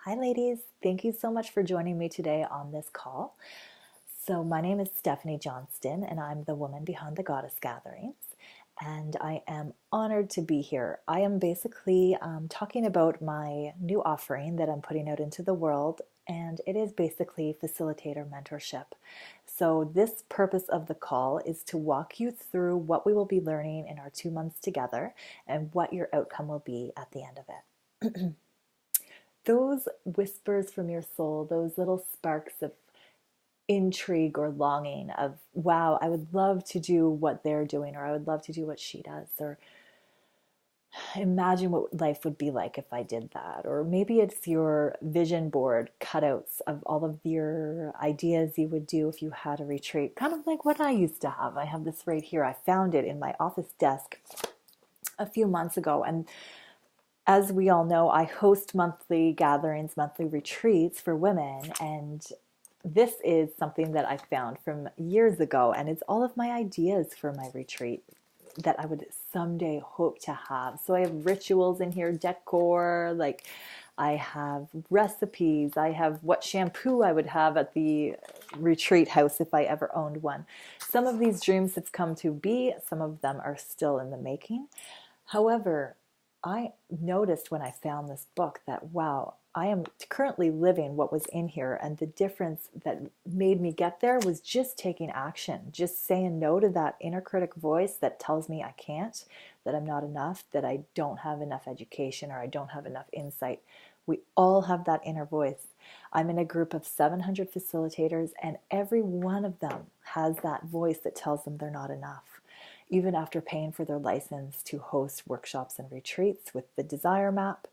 Hi, ladies. Thank you so much for joining me today on this call. So, my name is Stephanie Johnston, and I'm the woman behind the Goddess Gatherings. And I am honored to be here. I am basically talking about my new offering that I'm putting out into the world, and it is basically Facilitator Mentorship. So, this purpose of the call is to walk you through what we will be learning in our 2 months together and what your outcome will be at the end of it. Those whispers from your soul, those little sparks of intrigue or longing of, wow, I would love to do what they're doing, or I would love to do what she does, or imagine what life would be like if I did that. Or maybe it's your vision board cutouts of all of your ideas you would do if you had a retreat, kind of like what I used to have. I have this right here. I found it in my office desk a few months ago, and as we all know, I host monthly gatherings, monthly retreats for women, and this is something that I found from years ago, and it's all of my ideas for my retreat that I would someday hope to have. So I have rituals in here, decor, like I have recipes, I have what shampoo I would have at the retreat house if I ever owned one. Some of these dreams have come to be, some of them are still in the making. However, I noticed when I found this book that, wow, I am currently living what was in here. And the difference that made me get there was just taking action, just saying no to that inner critic voice that tells me I can't, that I'm not enough, that I don't have enough education, or I don't have enough insight. We all have that inner voice. I'm in a group of 700 facilitators, and every one of them has that voice that tells them they're not enough. Even after paying for their license to host workshops and retreats with the Desire Map,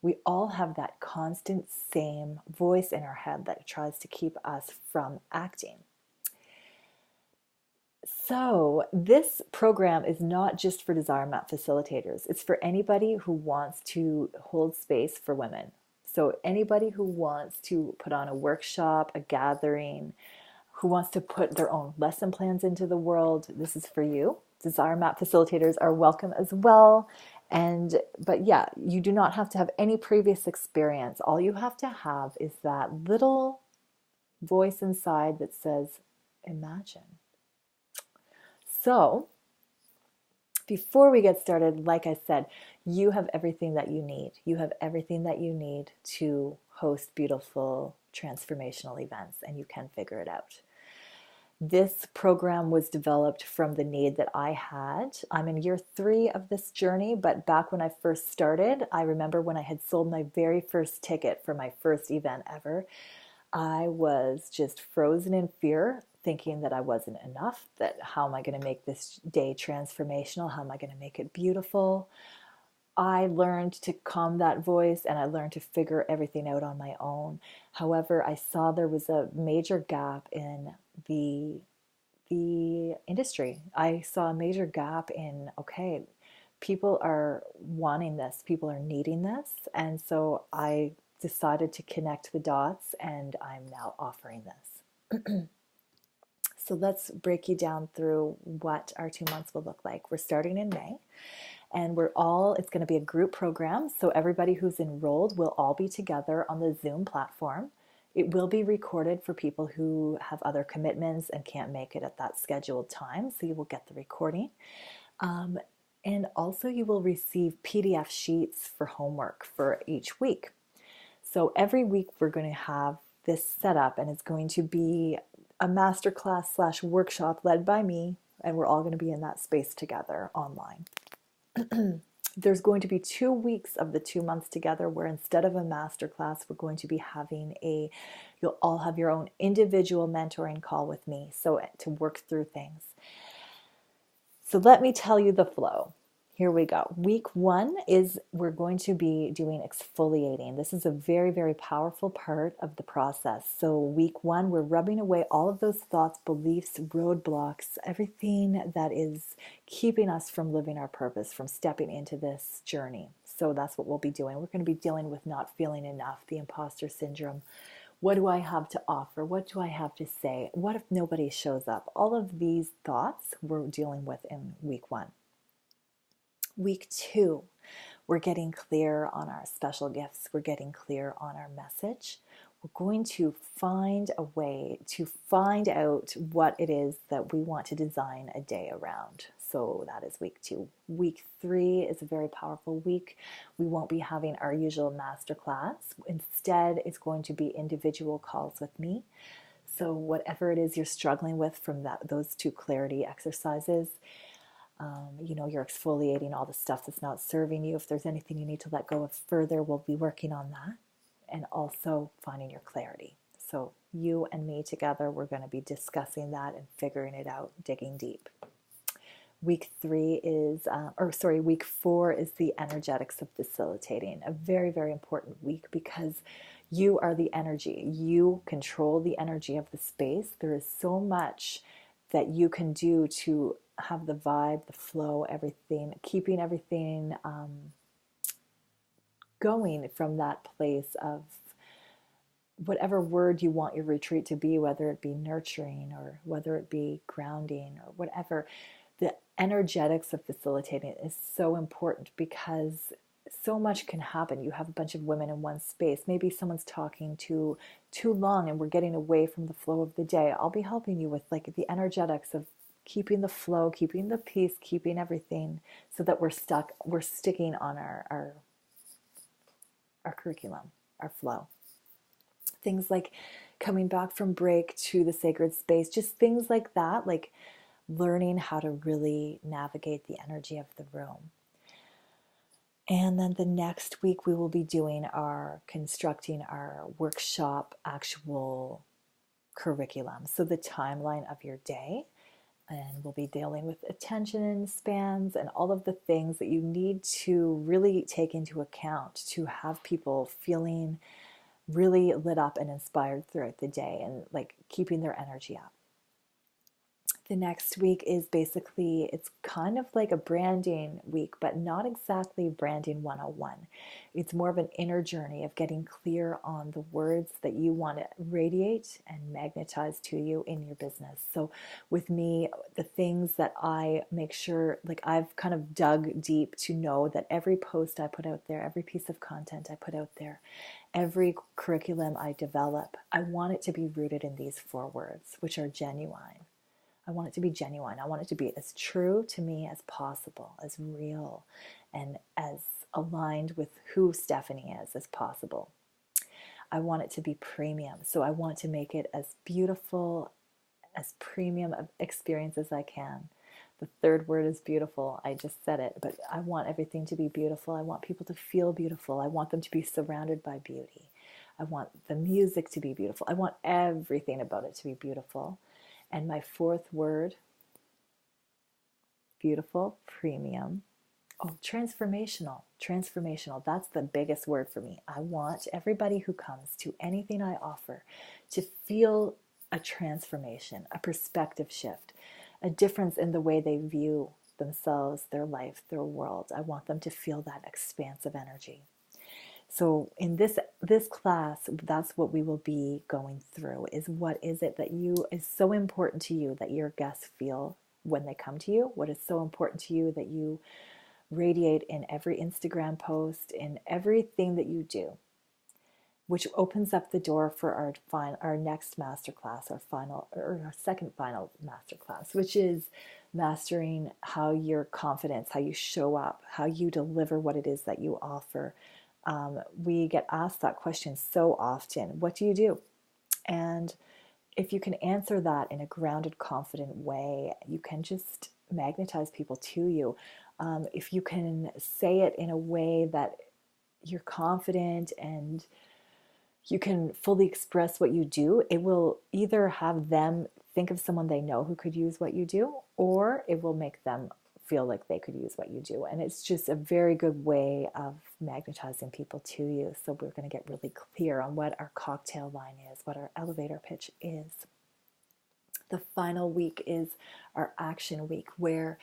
we all have that constant same voice in our head that tries to keep us from acting. So, this program is not just for Desire Map facilitators, it's for anybody who wants to hold space for women. So, anybody who wants to put on a workshop, a gathering, who wants to put their own lesson plans into the world, this is for you. Desire Map facilitators are welcome as well. But yeah, you do not have to have any previous experience. All you have to have is that little voice inside that says, imagine. So, before we get started, like I said, you have everything that you need. You have everything that you need to host beautiful transformational events, and you can figure it out. This program was developed from the need that I had. I'm in year 3 of this journey, but back when I first started, I remember when I had sold my very first ticket for my first event ever, I was just frozen in fear, thinking that I wasn't enough, that how am I going to make this day transformational? How am I going to make it beautiful? I learned to calm that voice, and I learned to figure everything out on my own. However, I saw there was a major gap in the industry. I saw a major gap in, okay, people are wanting this, people are needing this, and so I decided to connect the dots, and I'm now offering this. So let's break you down through what our 2 months will look like. We're starting in May, and it's going to be a group program. So everybody who's enrolled will all be together on the Zoom platform. It will be recorded for people who have other commitments and can't make it at that scheduled time. So you will get the recording. And also you will receive PDF sheets for homework for each week. So every week we're going to have this set up, and it's going to be a masterclass / workshop led by me, and we're all going to be in that space together online. There's going to be 2 weeks of the 2 months together where instead of a masterclass, we're going to be having you'll all have your own individual mentoring call with me, so to work through things. So let me tell you the flow. Here we go. Week 1 is we're going to be doing exfoliating. This is a very, very powerful part of the process. So week 1, we're rubbing away all of those thoughts, beliefs, roadblocks, everything that is keeping us from living our purpose, from stepping into this journey. So that's what we'll be doing. We're going to be dealing with not feeling enough, the imposter syndrome. What do I have to offer? What do I have to say? What if nobody shows up? All of these thoughts we're dealing with in week 1. Week 2, We're getting clear on our special gifts. We're getting clear on our message. We're going to find a way to find out what it is that we want to design a day around. So that is week 2. Week 3 is a very powerful week. We won't be having our usual masterclass. Instead, it's going to be individual calls with me. So whatever it is you're struggling with from those 2 clarity exercises, you're exfoliating all the stuff that's not serving you. If there's anything you need to let go of further, we'll be working on that. And also finding your clarity. So you and me together, we're going to be discussing that and figuring it out, digging deep. Week 4 is the energetics of facilitating. A very, very important week because you are the energy. You control the energy of the space. There is so much that you can do to have the vibe, the flow, everything, keeping everything going from that place of whatever word you want your retreat to be, whether it be nurturing or whether it be grounding or whatever. The energetics of facilitating is so important because so much can happen. You have a bunch of women in one space. Maybe someone's talking too long and we're getting away from the flow of the day. I'll be helping you with like the energetics of keeping the flow, keeping the peace, keeping everything so that we're sticking on our curriculum, our flow. Things like coming back from break to the sacred space, just things like that, like learning how to really navigate the energy of the room. And then the next week we will be doing constructing our workshop actual curriculum. So the timeline of your day, and we'll be dealing with attention spans and all of the things that you need to really take into account to have people feeling really lit up and inspired throughout the day and like keeping their energy up. The next week is basically, it's kind of like a branding week, but not exactly branding 101. It's more of an inner journey of getting clear on the words that you want to radiate and magnetize to you in your business. So with me, the things that I make sure, like I've kind of dug deep to know that every post I put out there, every piece of content I put out there, every curriculum I develop, I want it to be rooted in these 4 words, which are genuine. I want it to be genuine. I want it to be as true to me as possible, as real, and as aligned with who Stephanie is as possible. I want it to be premium. So I want to make it as beautiful, as premium of experience as I can. The 3rd word is beautiful. I just said it, but I want everything to be beautiful. I want people to feel beautiful. I want them to be surrounded by beauty. I want the music to be beautiful. I want everything about it to be beautiful. And my 4th word, beautiful, premium. Oh, transformational. Transformational. That's the biggest word for me. I want everybody who comes to anything I offer to feel a transformation, a perspective shift, a difference in the way they view themselves, their life, their world. I want them to feel that expansive energy. So in this class, that's what we will be going through, is what is it that is so important to you that your guests feel when they come to you? What is so important to you that you radiate in every Instagram post, in everything that you do, which opens up the door for our next masterclass, our second final masterclass, which is mastering how your confidence, how you show up, how you deliver what it is that you offer. We get asked that question so often. What do you do? And if you can answer that in a grounded, confident way, you can just magnetize people to you. If you can say it in a way that you're confident and you can fully express what you do, it will either have them think of someone they know who could use what you do, or it will make them feel like they could use what you do. And it's just a very good way of magnetizing people to you. So we're going to get really clear on what our cocktail line is, what our elevator pitch is. The final week is our action week, where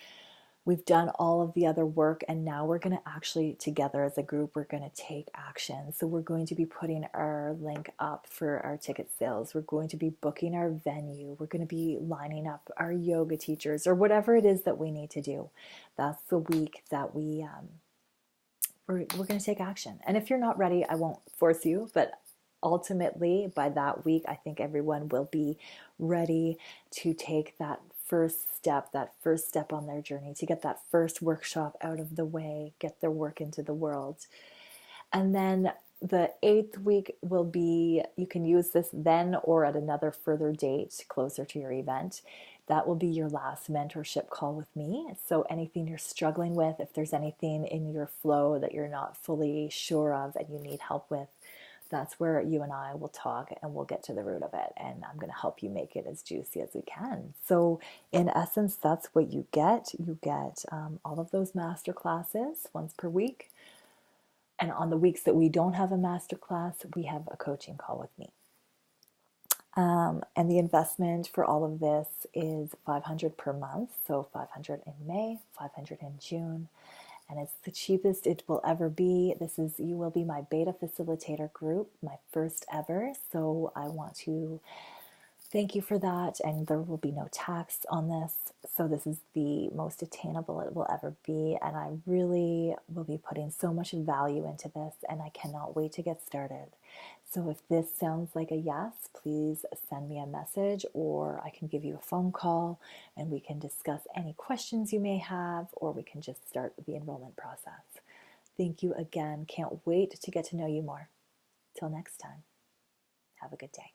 we've done all of the other work and now we're going to actually, together as a group, we're going to take action. So we're going to be putting our link up for our ticket sales. We're going to be booking our venue. We're going to be lining up our yoga teachers or whatever it is that we need to do. That's the week that we we're going to take action. And if you're not ready, I won't force you, but ultimately by that week, I think everyone will be ready to take that first step on their journey, to get that first workshop out of the way, get their work into the world. And then the 8th week will be, you can use this then or at another further date closer to your event. That will be your last mentorship call with me. So anything you're struggling with, if there's anything in your flow that you're not fully sure of and you need help with, that's where you and I will talk and we'll get to the root of it. And I'm going to help you make it as juicy as we can. So in essence, that's what you get. You get all of those master classes once per week. And on the weeks that we don't have a master class, we have a coaching call with me. And the investment for all of this is $500 per month. So $500 in May, $500 in June. And it's the cheapest it will ever be. You will be my beta facilitator group, my first ever. So I want to thank you for that. And there will be no tax on this. So this is the most attainable it will ever be. And I really will be putting so much value into this. And I cannot wait to get started. So if this sounds like a yes, please send me a message, or I can give you a phone call and we can discuss any questions you may have, or we can just start the enrollment process. Thank you again. Can't wait to get to know you more. Till next time. Have a good day.